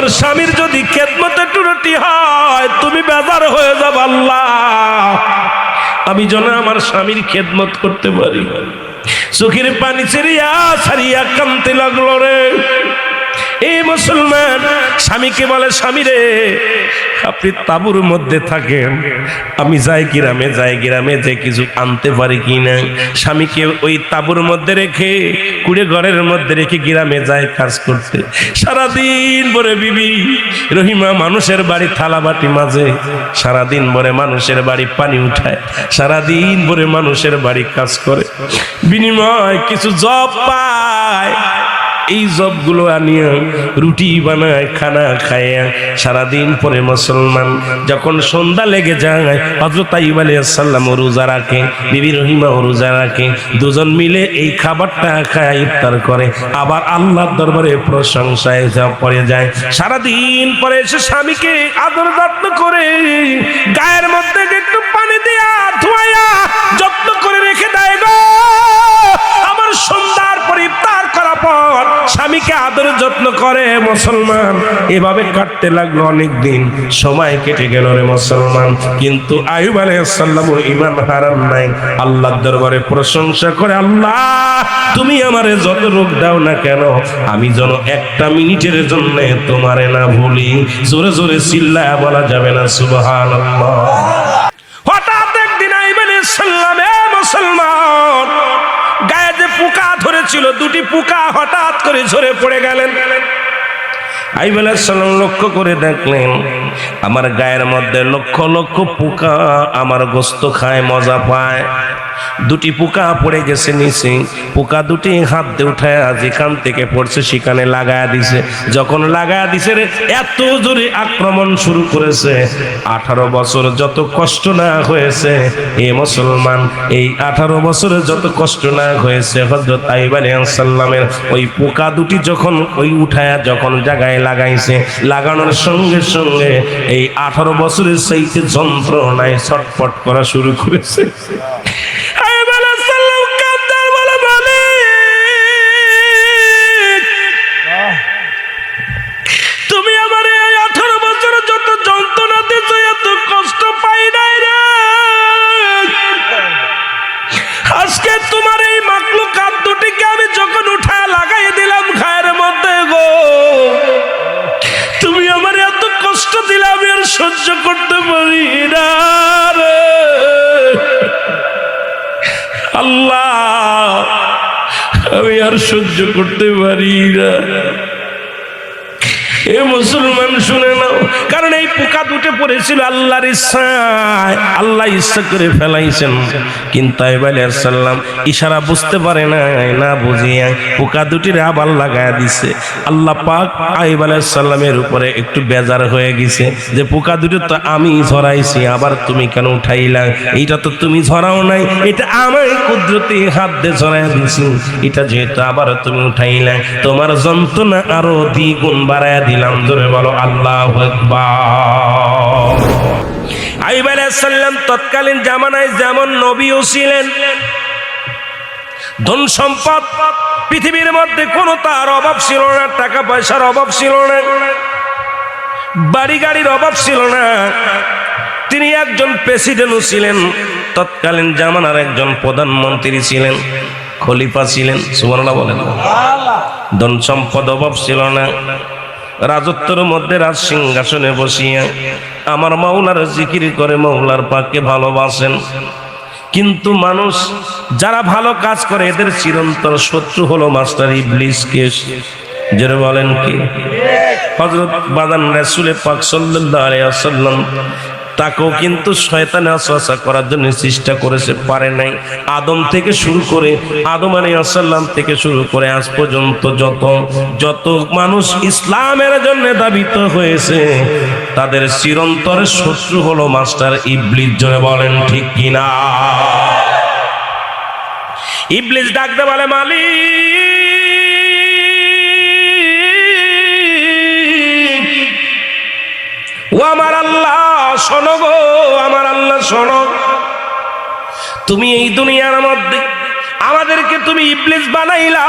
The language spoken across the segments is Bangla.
তোমার স্বামীর যদি খেদমতে ত্রুটি হয় তুমি বেজার হয়ে যাবে, আল্লাহ আমি যেন আমার স্বামীর খেদমত করতে পারি। চোখের পানি ছেড়িয়া ছাড়িয়া কাঁদতে লাগলো রে। এই মুসলমান স্বামীকে বলে, স্বামী রে আপনি তাঁবুর মধ্যে থাকেন, আমি যাই গ্রামে যে কিছু আনতে পারি কিনা। স্বামীকে ওই তাঁবুর মধ্যে রেখে কুড়ে ঘরের মধ্যে রেখে গ্রামে যায় কাজ করতে। সারাদিন ভরে বিবি রহিমা মানুষের বাড়ি থালা বাটি মাঝে, সারাদিন ভরে মানুষের বাড়ি পানি উঠায়, সারাদিন ভরে মানুষের বাড়ি কাজ করে, বিনিময় কিছু জব পায়। এই জবগুলো আনিয়া রুটি বানায়, খানা খায়। সারাদিন পরে মুসলমান যখন সন্ধ্যা লেগে যায়, হযরত আইয়ুব আলাইহিস সালাম রোজা রাখে, বিবি রহিমা রোজা রাখে, দুজন মিলে এই খাবারটা খায়, ইফতার করে, আবার আল্লাহর দরবারে প্রশংসায় পড়ে যায়। সারাদিন পরে এসে স্বামীকে আদর যত্ন করে গায়ের মধ্যে একটু পানি দিয়া ধোয়া যত্ন করে রেখে দেয় গো। আমার সন্ধ্যার পর ইফতার করার পর স্বামীকে আদর যত্ন করে মুসলমান। এভাবে কাটতে লাগলো অনেক দিন, সময় কেটে গেল রে মুসলমান। কিন্তু আইয়ুব আলাইহিস সালাম ঈমান হারান নাই, আল্লাহর দরবারে প্রশংসা করে, আল্লাহ তুমি আমারে যত রোগ দাও না কেন আমি যেন একটা মিনিটের জন্য তোমারে না ভুলি। জোরে জোরে চিল্লায়া বলা যাবে না সুবহানাল্লাহ। হঠাৎ একদিন আইয়ুব আলাইহিস সালাম মুসলমান গায়ে যে পোকা ধরেছিল, দুটি পোকা হঠাৎ করে ঝরে পড়ে গেলেন। আইয়ুব আলাইহিস সালাম লক্ষ্য করে দেখলেন আমার গায়ের মধ্যে লক্ষ লক্ষ পোকা আমার গোশত খায়, মজা পায়। দুটি পোকা পড়ে গেছে নিচে, পোকা দুটি হাত দিয়ে উঠায় যেখান থেকে পড়ছে সেখানে লাগায়া দিছে। যখন লাগায়া দিছে রে, এত জোরে আক্রমণ শুরু করেছে। 18 বছর যত কষ্ট না হয়েছে এ মুসলমান, এই 18 বছরে যত কষ্ট না হয়েছে হযরত আইয়ুব আলাইহিস সালামের ওই পোকা দুটি যখন ওই উঠায়া যখন জায়গায় লাগাইছে, লাগানোর সঙ্গে সঙ্গে এই 18 বছরের সেইতে যন্ত্রণায় ছটফট করা শুরু করেছে। তুমি আমার এই 18 বছর যত যন্ত্রণা দিয়েছ, এত কষ্ট পাই নাই রে। আজকে তোমার এই মাখলুকাত দুটিকে আমি যখন উঠায় লাগাই দিলাম গায়ের মধ্যে গো, তুমি আমার এত কষ্ট দিলে আমি আর সহ্য করতে পারি না রে। আল্লাহ আমি আর সহ্য করতে পারি না। এ মুসলমান শুনে নাও, কারণ এই পোকা দুটো পড়েছিল আল্লাহর ইচ্ছায়, আল্লাহ ইচ্ছা করে ফেলাইছেন। কিন্তু আইয়ুব আলাইহিস সালাম ইশারা বুঝতে পারে না বুঝিয়া পোকা দুটির আবার লাগায়া দিছে। আল্লাহ পাক আইয়ুব আলাইহিস সালামের উপরে একটু বেজার হয়ে গেছে যে পোকা দুটো তো আমি ধরাইছি, আবার তুমি কেন উঠাইলা? এইটা তো তুমি ধরাও নাই, এটা আমার কুদরতি হাত দিয়ে ধরাইয়া দিছি, এটা যেহেতু আবার তুমি উঠাইলা তোমার যন্ত্রণা আরো দ্বিগুণ বাড়ায়া দিলাম। জোরে বলো আল্লাহু আকবার। আইয়ুব আলাইহিস সালাম তৎকালীন জামানায় যেমন নবীও ছিলেন, ধন সম্পদ পৃথিবীর মধ্যে কোনো তার অভাব ছিল না, টাকা পয়সার অভাব ছিল না, বাড়ি গাড়ির অভাব ছিল না। তিনি একজন প্রেসিডেন্টও ছিলেন, তৎকালীন জামানার একজন প্রধানমন্ত্রী ছিলেন, খলিফা ছিলেন। সুবহানাল্লাহ বলেন। ধন সম্পদ অভাব ছিল না, রাজত্বের মধ্যে রাজ সিংহাসনে বসিয়া আমার মাওলার জিকির করে মাওলার পাককে ভালোবাসেন। কিন্তু মানুষ যারা ভালো কাজ করে এদের চিরন্তন শত্রু হলো মাস্টার ইবলিস। কেস যারা বলেন কি হযরত বাদান রাসূল পাক সাল্লাল্লাহু আলাইহি ওয়াসাল্লাম তাকেও কিন্তু শয়তান ওয়াসওয়াসা করার জন্য চেষ্টা করেছে, পারে নাই। আদম থেকে শুরু করে আদম আলাইহিস সালাম থেকে শুরু করে আজ পর্যন্ত যত মানুষ ইসলামের জন্য দাবিত হয়েছে তাদের চিরন্তর শত্রু হলো মাস্টার ইবলিস। জোরে বলেন ঠিক কিনা? ইবলিস ডাকতে বলে, মালিক ও আমার আল্লাহ শোনো গো, আমার আল্লাহ শোনো, তুমি এই দুনিয়ার মধ্যে আমাদেরকে তুমি ইবলিস বানাইলা,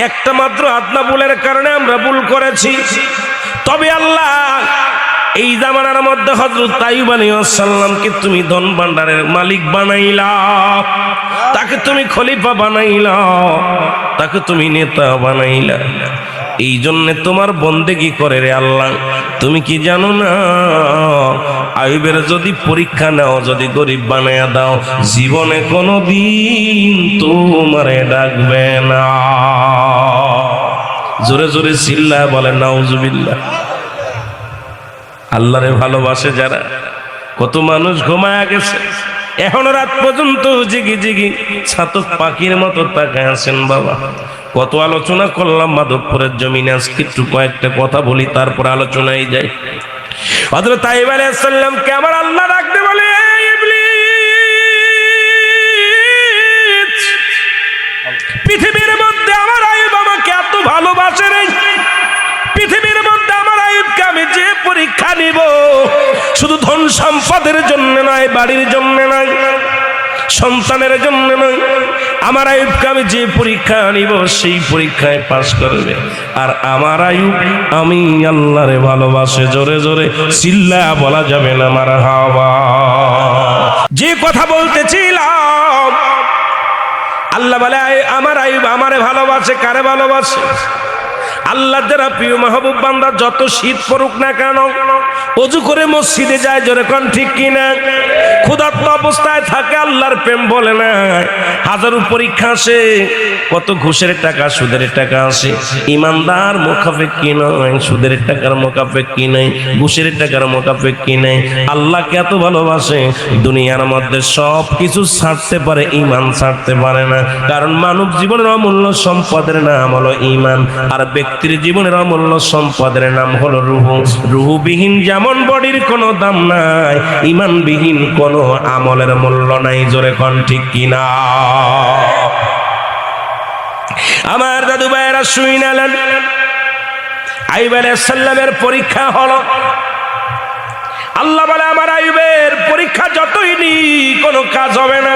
একটা মাত্র আদনা ভুলের কারণে আমরা ভুল করেছি। তবে আল্লাহ এই জামানার মধ্যে হযরত আইয়ুব আলাইহিস সালামকে তুমি ধন ভান্ডারের মালিক বানাইলা, তাকে তুমি খলিফা বানাইলা, তাকে তুমি নেতা বানাইলা। এই জন্য তোমার বন্দেগী করে রে আল্লাহ। তুমি কি জানো না, আইয়ুবের যদি পরীক্ষা নাও, যদি গরিব বানায়া দাও, জীবনে কোনোদিন তোমারে ডাকবে না। জোরে জোরে চিল্লায় বলেন নাউজুবিল্লাহ। আল্লাহরে ভালোবাসে যারা, কত মানুষ ঘুমায়া গেছে, এখনো রাত পর্যন্ত জিগি জিগি ছাতক পাখির মতো তাকায় আছেন। বাবা, কত আলোচনা করলাম মাধবপুরের জমিনে, আজকে একটু কয়েকটা কথা বলি, তারপর আলোচনায় যাই। হযরত আইয়ুব আলাইহিস সালামকে আমার আল্লাহ ডাকতে বলে, এই ইবলিস, পৃথিবীর মধ্যে আমার আইয়ুব আমাকে এত ভালোবাসে রে, পৃথিবীর মধ্যে আমার আইয়ুবকে আমি যে পরীক্ষা নিব, শুধু ধন সম্পদের জন্য নয়, বাড়ির জন্য নয়, সন্তানের জন্য নয়, আমার আইয়ুবকে আমি যে পরীক্ষা নিব সেই পরীক্ষায় পাশ করবে। আর আমার আইয়ুব আমি আল্লাহরে ভালোবাসে। জোরে জোরে চিল্লা বলা যাবে না মারহাবা। যে কথা বলতেছিলাম, আল্লাহ বলে আমার আইয়ুব আমারে ভালোবাসে। কারে ভালোবাসে? আল্লাহ যারা প্রিয় মাহবুব বান্দা, যত শীত পড়ুক না কেন ওযু করে মসজিদে যায়, জোরে কোন ঠিক কিনা? ক্ষুধার্ত অবস্থায় থাকে, আল্লাহর প্রেম বলে না। হাজারো পরীক্ষা আসে, কত ঘুষের টাকা সুদের টাকা আসে, ইমানদার মুখাফেক কি নয়, সুদের টাকার মুখাফেক কি নয়, ঘুষের টাকার মুখাফেক কি নয়। আল্লাহকে এত ভালোবাসে, দুনিয়ার মধ্যে সব কিছু ছাড়তে পারে, ইমান ছাড়তে পারে না। কারণ মানব জীবনের অমূল্য সম্পদের নাম হলো ইমান, আর ব্যক্তির জীবনের অমূল্য সম্পদের নাম হলো রূহ। রূহবিহীন যেমন বডির কোনো দাম নাই, ইমানবিহীন কোনো আমলের মূল্য নাই। জোরে কোন ঠিক কিনা? আমার দাদু ভাইয়েরা শুইনালেন, আইয়ুব আলাইহিস সালামের পরীক্ষা হলো। আল্লাহ বলে আমার আইয়ুবের পরীক্ষা যতই নি কোনো কাজ হবে না,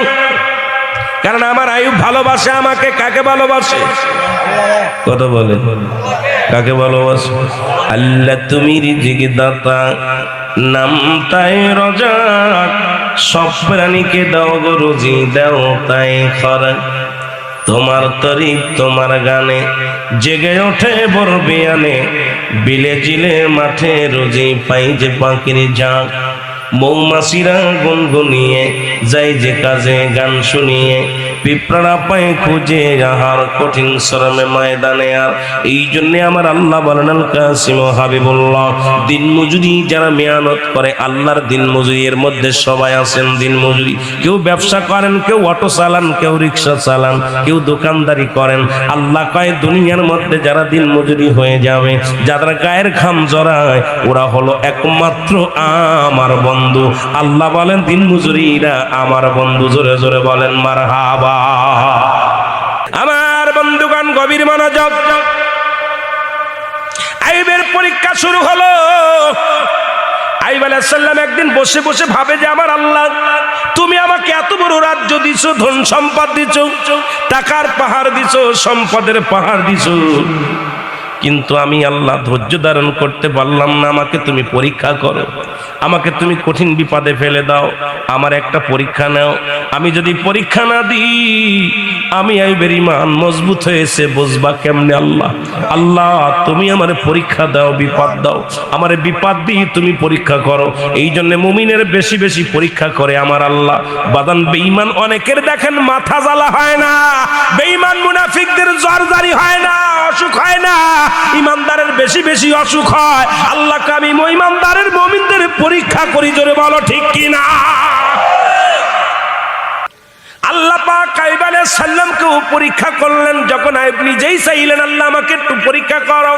কারণ আমার আইয়ুব ভালোবাসে আমাকে। কাকে ভালোবাসে? কথা বলে, কাকে ভালোবাসে? আল্লাহ তুমি রিজিক দাতা, নাম তাই রজাক, সব প্রাণীকে দাও গো রুজি, দাও তাই খরাক। তোমার তরিক তোমার গানে জেগে ওঠে বড় বিয়ানে, বিলে জিলে মাঠে রুজি পাই যে পাখির ঝাঁক। মৌমাছিরা গুনগুনিয়ে যায় যে কাজে গান শুনিয়ে, পিঁপড়া পায় খুঁজে আহার কঠিন শ্রমে ময়দানে। আর এই জন্য আমার আল্লাহ বলেন, আল কাসিম হাবিবুল্লাহ, দিন মজুরি যারা মেহনত করে, আল্লাহর দিন মজুরির মধ্যে সবাই আছেন দিন মজুরি। কেউ ব্যবসা করেন, কেউ অটো চালান, কেউ রিক্সা চালান, কেউ দোকানদারি করেন। আল্লাহ কয় দুনিয়ার মধ্যে যারা দিন মজুরি হয়ে যাবে, যারা গায়ের ঘাম জড়ায়, ওরা হলো একমাত্র আমার বন্ধু। আল্লাহ বলেন দিন মজুরিরা আমার বন্ধু। জোরে জোরে বলেন মারহাবা। আমার বন্ধুগণ গভীর মনোযোগ। আইয়ুবের পরীক্ষা শুরু হলো। আইয়ুব আলাইহিস সালাম একদিন বসে বসে ভাবে যে আমার আল্লাহ, তুমি আমাকে এত বড় রাজ্য দিছো, ধন সম্পদ দিছো, টাকার পাহাড় দিছো, সম্পদের পাহাড় দিছো, কিন্তু আমি আল্লাহ ধৈর্য ধারণ করতে পারলাম না। আমাকে তুমি পরীক্ষা করো, আমাকে তুমি কঠিন বিপদে ফেলে দাও, আমার একটা পরীক্ষা নাও। আমি যদি পরীক্ষা না দিই, আমি আইয়ুবের ঈমান মজবুত হয়েছে বুঝবা কেমনে? আল্লাহ আল্লাহ তুমি আমারে পরীক্ষা দাও, বিপদ দাও, আমারে বিপদ দিয়ে তুমি পরীক্ষা করো। এই জন্য মুমিনের বেশি বেশি পরীক্ষা করে আমার আল্লাহ। বাদান বেঈমান অনেকের দেখেন মাথা জ্বালা হয় না, বেঈমান মুনাফিকদের জরজারি হয় না, অসুখ হয় না, ইমানদারের বেশি বেশি অসুখ হয়। আল্লাহকে আমি ইমানদারের মুমিনদের পরীক্ষা করি। জোরে বলো ঠিক কিনা? আল্লাহ পাক আইয়ুব আলাইহিস সালামকে পরীক্ষা করলেন। যখন আইয়ুব নিজেই চাইলেন, আল্লাহ আমাকে একটু পরীক্ষা করো,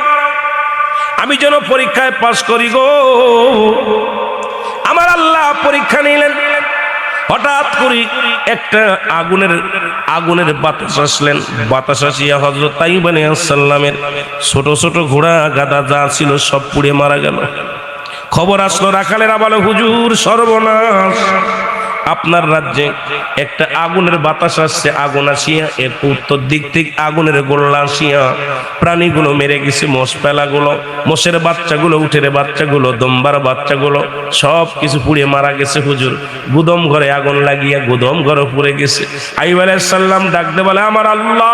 আমি যেন পরীক্ষায় পাস করি গো। আমার আল্লাহ পরীক্ষা নিলেন। হঠাৎ করে একটা আগুনের বাতাস আসলেন। বাতাস আসিয়া হযরত আইয়ুব আলাইহিস সালামের ছোট ছোট ঘোড়া গাদা যা ছিল সব পুড়ে মারা গেল। খবর আসলো, রাখালেরা বলে হুজুর সর্বনাশ, আপনার রাজ্যে একটা আগুনের বাতাস আসছে, আগুন আসিয়া এর উত্তর দিক থেকে আগুনের গোল্লা আসিয়া প্রাণীগুলো মেরে গেছে, মোষ পেলাগুলো, মোষের বাচ্চাগুলো, উটের বাচ্চাগুলো, দম্বার বাচ্চাগুলো সব কিছু পুড়ে মারা গেছে হুজুর। গুদম ঘরে আগুন লাগিয়া গুদম ঘরে পুড়ে গেছে। আইয়ুব আলাইহিস সালাম ডাকতে বলে, আমার আল্লাহ,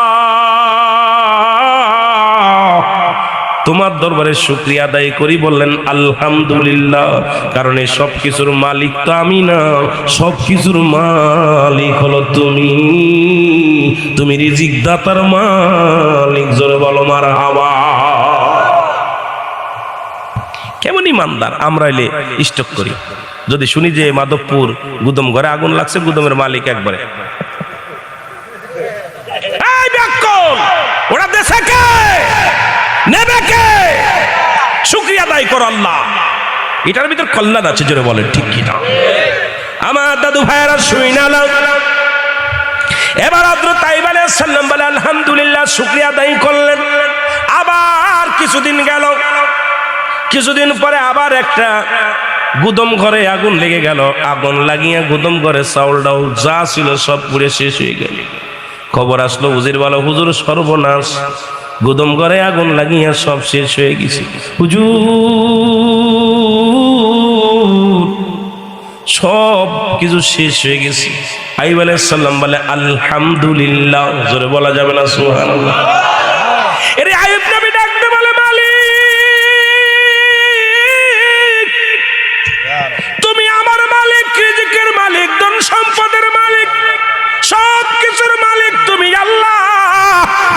তোমার দরবারে শুকরিয়া আদায় করি। বললেন আলহামদুলিল্লাহ, কারণ এই সব কিছুর মালিক তো আমি না, সব কিছুর মালিক হলো তুমি, তুমি রিজিক দাতার মালিক। জোরে বলো মারহাবা। কেমন ইমানদার আমরা এলে স্টক করি। যদি শুনি যে মাধবপুর গুদম ঘরে আগুন লাগছে, গুদমের মালিক একবারে ওরা দেশে কে নেবে কে? শুকরিয়া আদায় করো আল্লাহ, এটার ভিতর কল্যাণ আছে। জোরে বলেন ঠিক কিনা? আমার দাদু ভাইয়েরা শুই না, এবার হযরত আইয়ুব আলাইহিস সালাম বলে আলহামদুলিল্লাহ, শুকরিয়া আদায় করলেন। আবার কিছুদিন গেল, কিছুদিন পরে আবার একটা গুদম ঘরে আগুন লেগে গেল। আগুন লাগিয়ে গুদম ঘরে চাউল ডাউল যা ছিল সব পুড়ে শেষ হয়ে গেল। খবর আসলো, উজির বলো হুজুর সর্বনাশ, গুদম ঘরে আগুন লাগিয়া সব শেষ হয়ে গেছে হুজুর, সব কিছু শেষ হয়ে গেছে। আইয়ুব আলাইহিস সালাম বলে আলহামদুলিল্লাহ। জোরে বলা যাবে না সুবহানাল্লাহ? এরে আইয়ুব নবী ডাকতে বলে, মালিক তুমি আমার মালিক, রিজিকের মালিক, ধন সম্পদের মালিক, সব কিছুর মালিক তুমি আল্লাহ।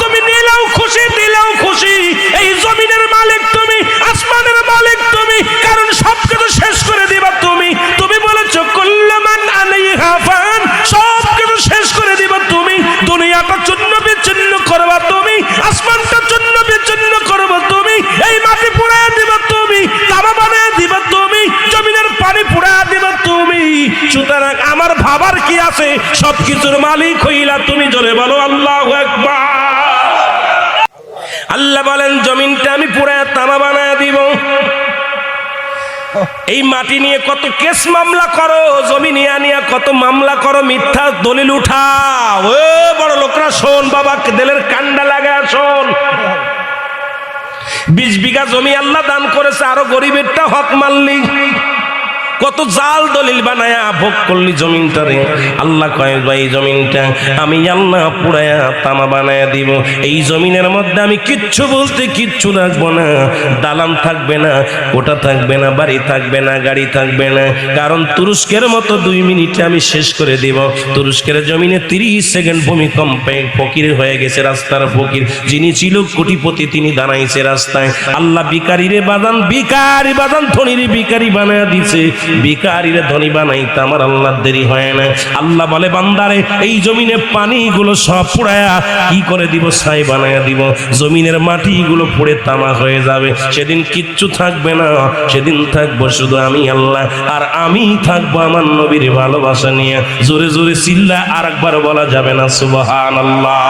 তুমি নিলেও খুশি, দিলেও খুশি। এই জমিনের মালিক তুমি, আসমানের মালিক তুমি, কারণ সবকিছু শেষ করে দিবা তুমি। তুমি বলেছো কুল্লু মান আলাইহা ফান, সবকিছু শেষ করে দিবা তুমি। দুনিয়াটা চূর্ণ বিচ্ছিন্ন করবা তুমি, আসমানটা চূর্ণ বিচ্ছিন্ন করবা তুমি, এই মাটি পুড়ায় দিবা তুমি, তামা বানায় দিবা তুমি, জমিনের পানি পুড়ায় দিবা তুমি। সুতরাং আমার ভাবার কি আছে, সবকিছুর মালিক হইলা তুমি। জোরে বলো আল্লাহু আকবার। আল্লাহ বলেন জমিনটা আমি পুরায় তামা বানায় দিব। এই মাটি নিয়ে কত কেস মামলা করো, জমি নিয়ে কত মামলা করো, মিথ্যা দলিল উঠাও। ও বড় লোকরা শোন বাবা, দেলের কান্ডা লাগা শোন। 20 বিঘা জমি আল্লাহ দান করেছে, আরো গরিবেরটা হক মানলি, কত জাল দলিল বানায়া ভোগ করলি জমিনটারে। আল্লাহ কয় ভাই জমিনটা আমি আল্লাহ পুরায়া তামা বানায়া দিব। এই জমিনের মধ্যে আমি কিচ্ছু বলতে কিচ্ছু রাখবো না, দালান থাকবে না, কোটা থাকবে না, বাড়ি থাকবে না, গাড়ি থাকবে না। কারণ তুরস্কের মতো 2 মিনিটে আমি শেষ করে দিব। তুরস্কের জমিনে 30 সেকেন্ড ভূমিকম্পে ফকির হয়ে গেছে, রাস্তার ফকির। যিনি ছিল কোটিপতি তিনি দাঁড়াইছে রাস্তায়। আল্লাহ ভিখারিরে বাদান, ভিখারি বাদান ধনীর ভিখারি বানায়া দিছে। ভিখারিরে ধনী বানাইতে আমার আল্লাহ দেরি হয় না। আল্লাহ বলে বান্দারে এই জমিনে পানিগুলো সব পুড়ায়া কি করে দিব, ছাই বানায়া দিব। জমিনের মাটিগুলো পুড়ে তামা হয়ে যাবে। সেদিন কিচ্ছু থাকবে না, সেদিন থাকবো শুধু আমি আল্লাহ। আর আমি থাকবো আমার নবীর ভালোবাসা নিয়ে। জোরে জোরে চিল্লা আর একবার বলা যাবে না সুবহানাল্লাহ।